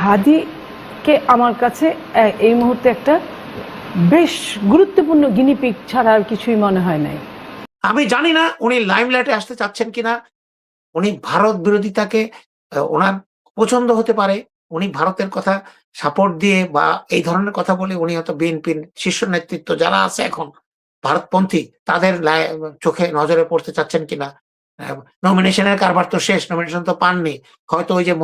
হাদিকে আমার কাছে এই মুহূর্তে একটা বেশ গুরুত্বপূর্ণ গিনিপিগ ছাড়া আর কিছুই মনে হয় নাই। আমি জানি না উনি লাইমলাইটে আসতে চাচ্ছেন কিনা। উনি ভারত বিরোধিতাকে ওনার পছন্দ হতে পারে। উনি ভারতের কথা সাপোর্ট দিয়ে বা এই ধরনের কথা বলে উনি হয়তো বিএনপির শীর্ষ নেতৃত্ব যারা আছে এখন ভারতপন্থী তাদের চোখে নজরে পড়তে চাচ্ছেন কিনা। নমিনেশনের কারবার তো শেষ, নমিনেশন তো পাননি। হয়তো ওই যে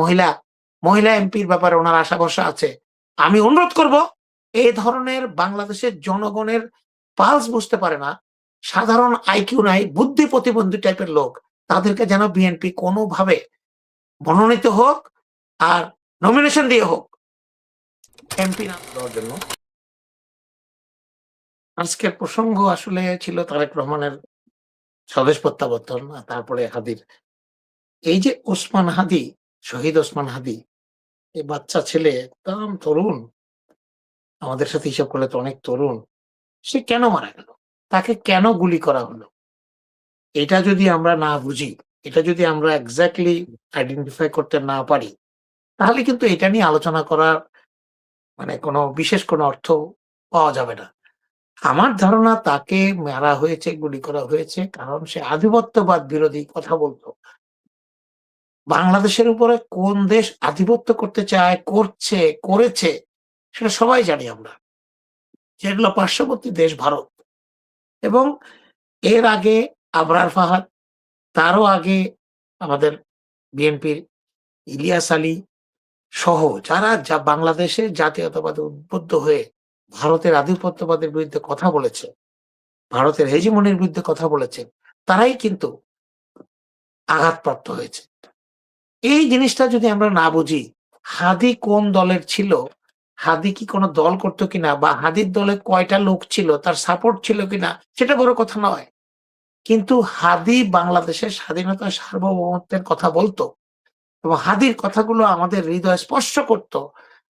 মহিলা এমপির ব্যাপারে ওনার আশা ভরসা আছে। আমি অনুরোধ করব এই ধরনের বাংলাদেশের জনগণের পালস বুঝতে পারে না, সাধারণ আইকিউ নাই, বুদ্ধি প্রতিবন্ধী টাইপের লোক, তাদেরকে যেন বিএনপি কোনোভাবে মনোনীত হোক আর নমিনেশন দিয়ে হোক এমপি না দেওয়ার জন্য। আজকের প্রসঙ্গ আসলে ছিল তারেক রহমানের স্বদেশ প্রত্যাবর্তন, তারপরে হাদির এই যে ওসমান হাদি, শহীদ ওসমান হাদি, এই বাচ্চা ছেলে একদম তরুণ, আমাদের সাথে হিসাব করলে তো অনেক তরুণ। সে কেন মারা গেল? তাকে কেন গুলি করা হলো? এটা যদি আমরা না বুঝি, এটা যদি আমরা এক্সাক্টলি আইডেন্টিফাই করতে না পারি, তাহলে কিন্তু এটা নিয়ে আলোচনা করার মানে কোনো বিশেষ কোনো অর্থ পাওয়া যাবে না। আমার ধারণা তাকে মারা হয়েছে, গুলি করা হয়েছে কারণ সে আধিপত্যবাদ বিরোধী কথা বলতো। বাংলাদেশের উপরে কোন দেশ আধিপত্য করতে চায়, করছে, করেছে সেটা সবাই জানি আমরা। যেগুলো পার্শ্ববর্তী দেশ ভারত, এবং এর আগে আবরার ফাহাদ, তারও আগে আমাদের বিএনপির ইলিয়াস আলী সহ যারা বাংলাদেশের জাতীয়তাবাদে উদ্বুদ্ধ হয়ে ভারতের আধিপত্যবাদের বিরুদ্ধে কথা বলেছে, ভারতের হেজিমনির বিরুদ্ধে কথা বলেছে, তারাই কিন্তু আঘাতপ্রাপ্ত হয়েছে। এই জিনিসটা যদি আমরা না বুঝি, হাদি কোন দলের ছিল, হাদি কি কোনো দল করতো কিনা, বা হাদির দলে কয়টা লোক ছিল, তার সাপোর্ট ছিল কিনা, সেটা বড় কথা নয়। কিন্তু হাদি বাংলাদেশের স্বাধীনতা সার্বভৌমত্বের কথা বলতো এবং হাদির কথাগুলো আমাদের হৃদয় স্পর্শ করত।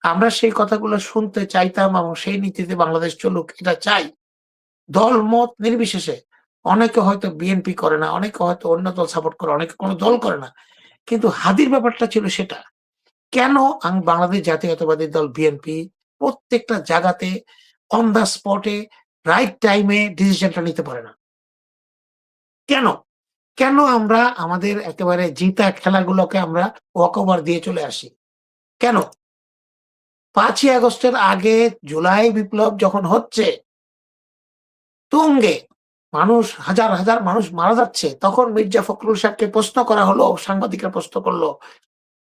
আমরা সেই কথাগুলো শুনতে চাইতাম এবং সেই নীতিতে বাংলাদেশ চলুক এটা চাই। দল মত নির্বিশেষে। অনেকে হয়তো বিএনপি করে না, অনেকে হয়তো অন্য দল সাপোর্ট করে, অনেকে কোনো দল করে না। কিন্তু হাদির ব্যাপারটা ছিল সেটা। কেন বাংলাদেশ জাতীয়তাবাদী দল বিএনপি প্রত্যেকটা জায়গাতে অন দ্য স্পটে রাইট টাইমে ডিসিশনটা নিতে পারে না? কেন? কেন আমরা আমাদের একেবারে জিতা খেলাগুলোকে আমরা ওয়াকওভার দিয়ে চলে আসি? কেন? ৫ই আগস্টের আগে জুলাই বিপ্লব যখন হচ্ছে তুঙ্গে, মানুষ হাজার মানুষ মারা যাচ্ছে, তখন মির্জা ফখরুল সাহেবকে প্রশ্ন করা হলো, সাংবাদিকরা প্রশ্ন করলো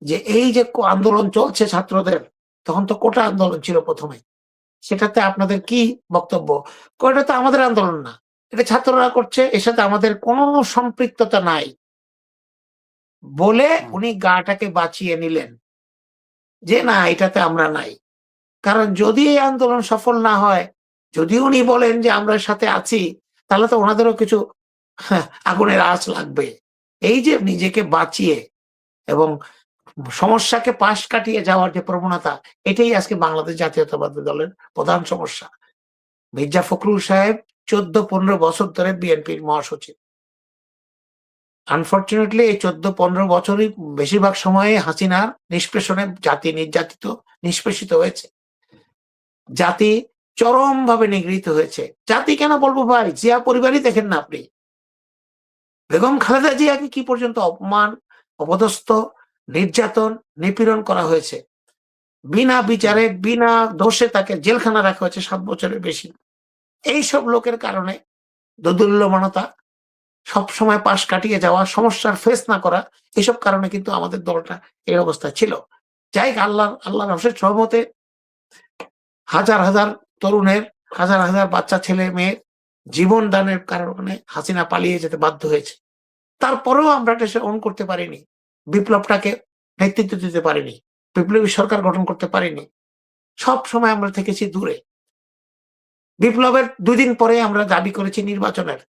যে এই যে আন্দোলন চলছে ছাত্রদের, তখন তো কোটা আন্দোলন ছিল প্রথমে, সেটাতে আপনাদের কি বক্তব্য? এটা তো আমাদের আন্দোলন না, এটা ছাত্ররা করছে, এর সাথে আমাদের কোনো সম্পৃক্ততা নাই বলে উনি গাটাকে বাঁচিয়ে নিলেন যে না এটাতে আমরা নাই। কারণ যদি এই আন্দোলন সফল না হয়, যদি উনি বলেন যে আমরা সাথে আছি, তাহলে তো ওনাদেরও কিছু আগুনের আঁচ লাগবে। এই যে নিজেকে বাঁচিয়ে এবং সমস্যাকে পাশ কাটিয়ে যাওয়ার যে প্রবণতা, এটাই আজকে বাংলাদেশ জাতীয়তাবাদী দলের প্রধান সমস্যা। মির্জা ফখরুল সাহেব 14-15 বছর ধরে বিএনপির মহাসচিব। আনফরচুনেটলি এই 14-15 বছরই বেশিরভাগ সময়ে হাসিনার নিষ্পেষণে জাতি নির্যাতিত, নিষ্পেষিত হয়েছে। জাতি চরমভাবে নিগৃহীত হয়েছে। জাতি কেন বলবো ভাই, জিয়া পরিবারই দেখেন না আপনি। বেগম খালেদা জিয়াকে কি পর্যন্ত অপমান, অপদস্থ, নির্যাতন, নিপীড়ন করা হয়েছে। বিনা বিচারে, বিনা দোষে তাকে জেলখানা রাখা হয়েছে 7 বছরের বেশি। এইসব লোকের কারণে দোদুল্যমানতা, সবসময় পাশ কাটিয়ে যাওয়া, সমস্যার ফেস না করা, এসব কারণে কিন্তু আমাদের দলটা এই অবস্থায় ছিল। যাই আল্লাহর অশেষ রহমতে হাজার তরুণের, হাজার বাচ্চা ছেলে মেয়ের জীবন দানের কারণে হাসিনা পালিয়ে যেতে বাধ্য হয়েছে। তারপরেও আমরা এটা অন করতে পারিনি, বিপ্লবটাকে নেতৃত্ব দিতে পারিনি, বিপ্লবী সরকার গঠন করতে পারিনি। সব সময় আমরা থেকেছি দূরে। বিপ্লবের 2 দিন পরে আমরা দাবি করেছি নির্বাচনের।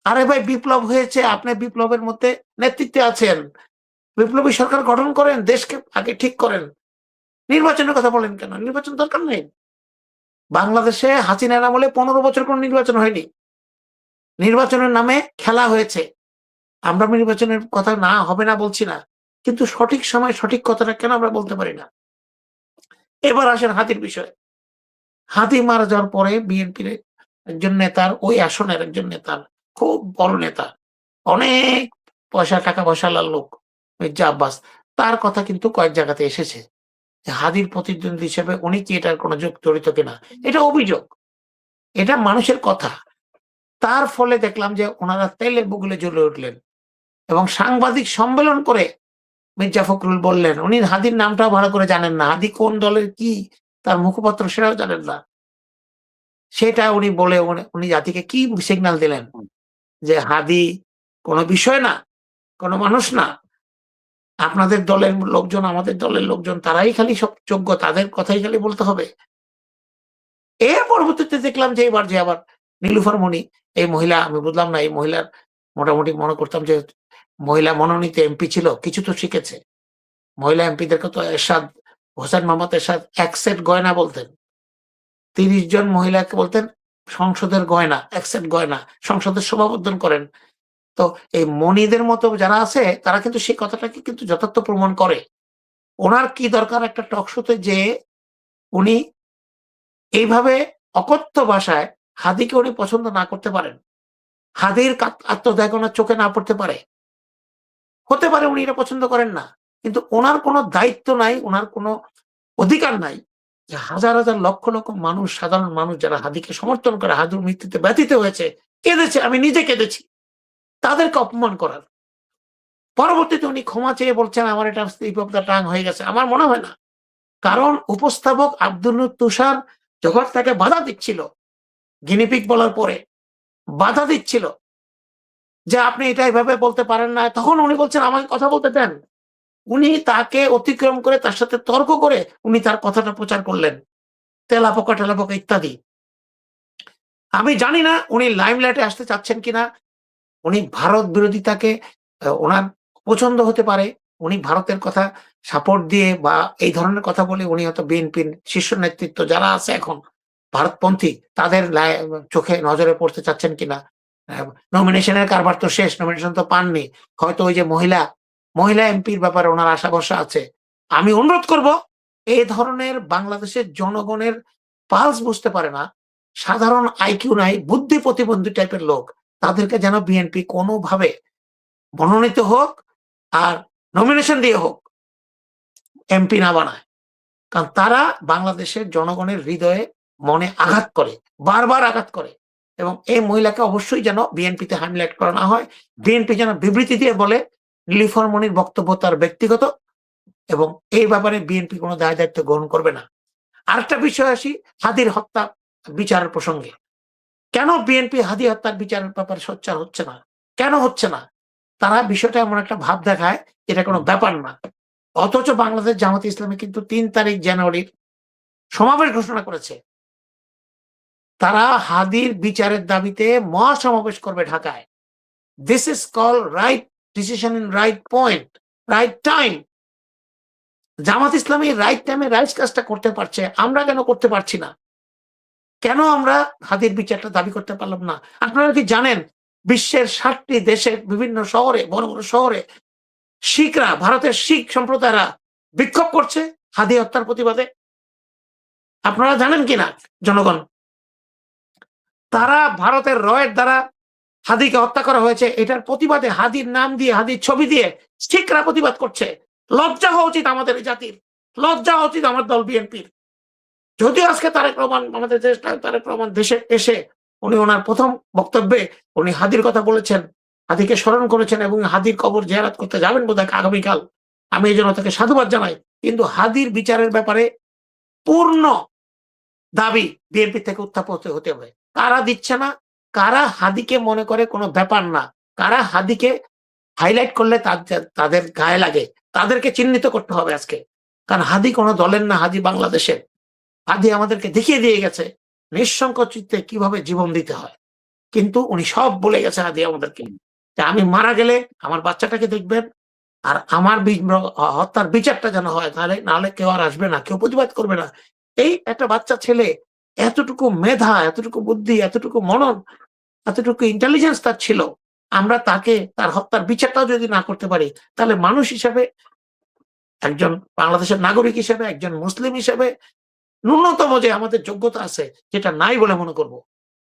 আরে ভাই বিপ্লব হয়েছে, আপনি বিপ্লবের মধ্যে নেতৃত্বে আছেন, বিপ্লবী সরকার গঠন করেন, দেশকে আগে ঠিক করেন, নির্বাচনের কথা বলেন কেন? নির্বাচন দরকার নেই। বাংলাদেশে হাসিনার আমলে 15 বছর কোন নির্বাচন হয়নি। নির্বাচনের নামে খেলা হয়েছে। আমরা নির্বাচনের কথা না হবে না বলছি না, কিন্তু সঠিক সময় সঠিক কথাটা কেন আমরা বলতে পারি না? এবার আসেন হাদির বিষয়ে। হাদি মারা যাওয়ার পরে বিএনপির একজন নেতার, ওই আসনের একজন নেতার, খুব বড় নেতা, অনেক পয়সা টাকা পয়সাওয়ালা লোক মির্জা আব্বাস, তার কথা কিন্তু কয়েক জায়গাতে এসেছে যে হাদির প্রতিদ্বন্দ্বী হিসেবে উনি কি এটার কোনো জড়িত কিনা। এটা অভিযোগ, এটা মানুষের কথা। তার ফলে দেখলাম যে ওনারা তেলে বগুলে জ্বলে উঠলেন এবং সাংবাদিক সম্মেলন করে মির্জা ফখরুল বললেন উনি হাদির নামটাও ভালো করে জানেন না, হাদি কোন দলের কি তার মুখপাত্র সেটাও জানেন না। সেটা উনি বলে উনি জাতিকে কি সিগন্যাল দিলেন যে হাদি কোনো বিষয় না, কোনো মানুষ না, আপনাদের দলের লোকজন, আমাদের দলের লোকজন, তারাই খালি সব যোগ্য, তাদের কথাই খালি বলতে হবে। এর পরবর্তীতে দেখলাম যে এবার যে আবার নীলুফার মনি, এই মহিলা, আমি বুঝলাম না এই মহিলার, মোটামুটি মনে করতাম যে মহিলা মনোনীত এমপি ছিল, কিছু তো শিখেছে। মহিলা এমপিদেরকে তো এরশাদ, হোসেন মোহাম্মদ এরশাদ এক সেট গয়না বলতেন। ৩০ জন মহিলাকে বলতেন সংসদের গয়না, এক সেট গয়না, সংসদের শোভাবর্ধন করেন। তো এই মনিদের মতো যারা আছে তারা কিন্তু সেই কথাটাকে কিন্তু যথার্থ প্রমাণ করে। ওনার কি দরকার একটা টক শোতে যেয়ে উনি এইভাবে অকথ্য ভাষায়, হাদিকে উনি পছন্দ না করতে পারেন, হাদির আত্মত্যাগ ওনার চোখে না পড়তে পারে, হতে পারে উনি এটা পছন্দ করেন না, কিন্তু ওনার কোনো দায়িত্ব নাই, ওনার কোনো অধিকার নাই যে হাজার হাজার লক্ষ লক্ষ মানুষ, সাধারণ মানুষ যারা হাদিকে সমর্থন করে, হাদির মৃত্যুতে ব্যথিত হয়েছে, কেঁদেছে, আমি নিজে কেঁদেছি, তাদেরকে অপমান করার। পরবর্তীতে উনি ক্ষমা চেয়ে বলছেন আমার এটা স্লিপ অফ দ্য টাং হয়ে গেছে। আমার মনে হয় না, কারণ উপস্থাপক আব্দুল নূর তুষার যখন তাকে বাধা দিচ্ছিল, গিনিপিগ বলার পরে বাধা দিচ্ছিল যে আপনি এটা এভাবে বলতে পারেন না, তখন উনি বলছেন আমাকে কথা বলতে দেন। উনি তাকে অতিক্রম করে, তার সাথে তর্ক করে উনি তার কথাটা প্রচার করলেন, তেলাপোকা টেলাপোকা ইত্যাদি। আমি জানি না উনি লাইমলাইটে আসতে চাচ্ছেন কিনা। উনি ভারত বিরোধিতাকে ওনার পছন্দ হতে পারে, উনি ভারতের কথা সাপোর্ট দিয়ে বা এই ধরনের কথা বলে উনি হয়তো বিএনপির শীর্ষ নেতৃত্ব যারা আছে এখন ভারতপন্থী তাদের চোখে নজরে পড়তে চাচ্ছেন কিনা। নমিনেশনের কারবার তো শেষ, নমিনেশন তো পাননি, হয়তো ওই যে মহিলা এমপির ব্যাপারে ওনার আশা ভরসা আছে। আমি অনুরোধ করব, এই ধরনের বাংলাদেশের জনগণের পালস বুঝতে পারে না, সাধারণ আইকিউ নাই, বুদ্ধি প্রতিবন্ধী টাইপের লোক, তাদেরকে যেন বিএনপি কোনোভাবে মনোনীত হোক আর নমিনেশন দিয়ে হোক এমপি না বানায়। কারণ তারা বাংলাদেশের জনগণের হৃদয়ে, মনে আঘাত করে, বারবার আঘাত করে। এবং এই মহিলাকে অবশ্যই যেন বিএনপিতে হাইলাইট করা না হয়। বিএনপি যেন বিবৃতি দিয়ে বলে নীলুফার মনির বক্তব্য তার ব্যক্তিগত এবং এই ব্যাপারে বিএনপি কোনো দায় দায়িত্ব গ্রহণ করবে না। আরেকটা বিষয় আসি, হাদির হত্যা বিচারের প্রসঙ্গে। কেন বিএনপি হাদি হত্যার বিচারের ব্যাপারে সোচ্চার হচ্ছে না? কেন হচ্ছে না? তারা বিষয়টা এমন একটা ভাব দেখায় এটা কোনো ব্যাপার না। অথচ বাংলাদেশ জামাত ইসলামী কিন্তু ৩ তারিখ জানুয়ারির সমাবেশ ঘোষণা করেছে। তারা হাদির বিচারের দাবিতে মহাসমাবেশ করবে ঢাকায়। This is call right decision in right point, right time. Jamaat Islami right টাইমে রাইট কাজটা করতে পারছে, আমরা কেন করতে পারছি না? কেন আমরা হাদির বিচারটা দাবি করতে পারলাম না? আপনারা কি জানেন বিশ্বের ৬০টি দেশের বিভিন্ন শহরে, বড় বড় শহরে শিখরা, ভারতের শিখ সম্প্রদায়রা বিক্ষোভ করছে হাদি হত্যার প্রতিবাদে? আপনারা জানেন কিনা জনগণ? তারা ভারতের রয়ের দ্বারা হাদিকে হত্যা করা হয়েছে এটার প্রতিবাদে হাদির নাম দিয়ে, হাদির ছবি দিয়ে শিখরা প্রতিবাদ করছে। লজ্জা হওয়া উচিত আমাদের এই জাতির, লজ্জা হওয়া উচিত আমার দল বিএনপির। যদিও আজকে তারেক রহমান, আমাদের তারেক রহমান দেশে এসে উনি ওনার প্রথম বক্তব্যে উনি হাদির কথা বলেছেন, হাদিকে স্মরণ করেছেন এবং হাদির কবর জিয়ারত করতে যাবেন বোধহয় আগামীকাল। আমি এই জন্য তাকে সাধুবাদ জানাই। কিন্তু হাদির বিচারের ব্যাপারে পূর্ণ দাবি বিএনপি থেকে উত্থাপিত হতে হবে। কারা দিচ্ছে না, কারা হাদিকে মনে করে কোনো ব্যাপার না, কারা হাদিকে হাইলাইট করলে তাদের গায়ে লাগে, তাদেরকে চিহ্নিত করতে হবে আজকে। কারণ হাদি কোনো দলের না, হাদি বাংলাদেশের। হাদি আমাদেরকে দেখিয়ে দিয়ে গেছে নিঃসংকোচ চিত্তে কিভাবে জীবন দিতে হয়। কিন্তু উনি সব বলে গেছে হাদি আমাদেরকে যে আমি মারা গেলে আমার বাচ্চাটাকে দেখবেন আর আমার হত্যার বিচারটা যেন হয়, তাহলে নাহলে কেউ আর আসবে না, কেউ প্রতিবাদ করবে না। এই একটা বাচ্চা ছেলে, এতটুকু মেধা, এতটুকু বুদ্ধি, এতটুকু মনন, এতটুকু ইন্টেলিজেন্স তার ছিল, আমরা তাকে তার হত্যার বিচারটাও যদি না করতে পারি, তাহলে মানুষ হিসাবে একজন বাংলাদেশের নাগরিক হিসেবে, একজন মুসলিম হিসেবে ন্যূনতম যে আমাদের যোগ্যতা আছে, যেটা নাই বলে মনে করব,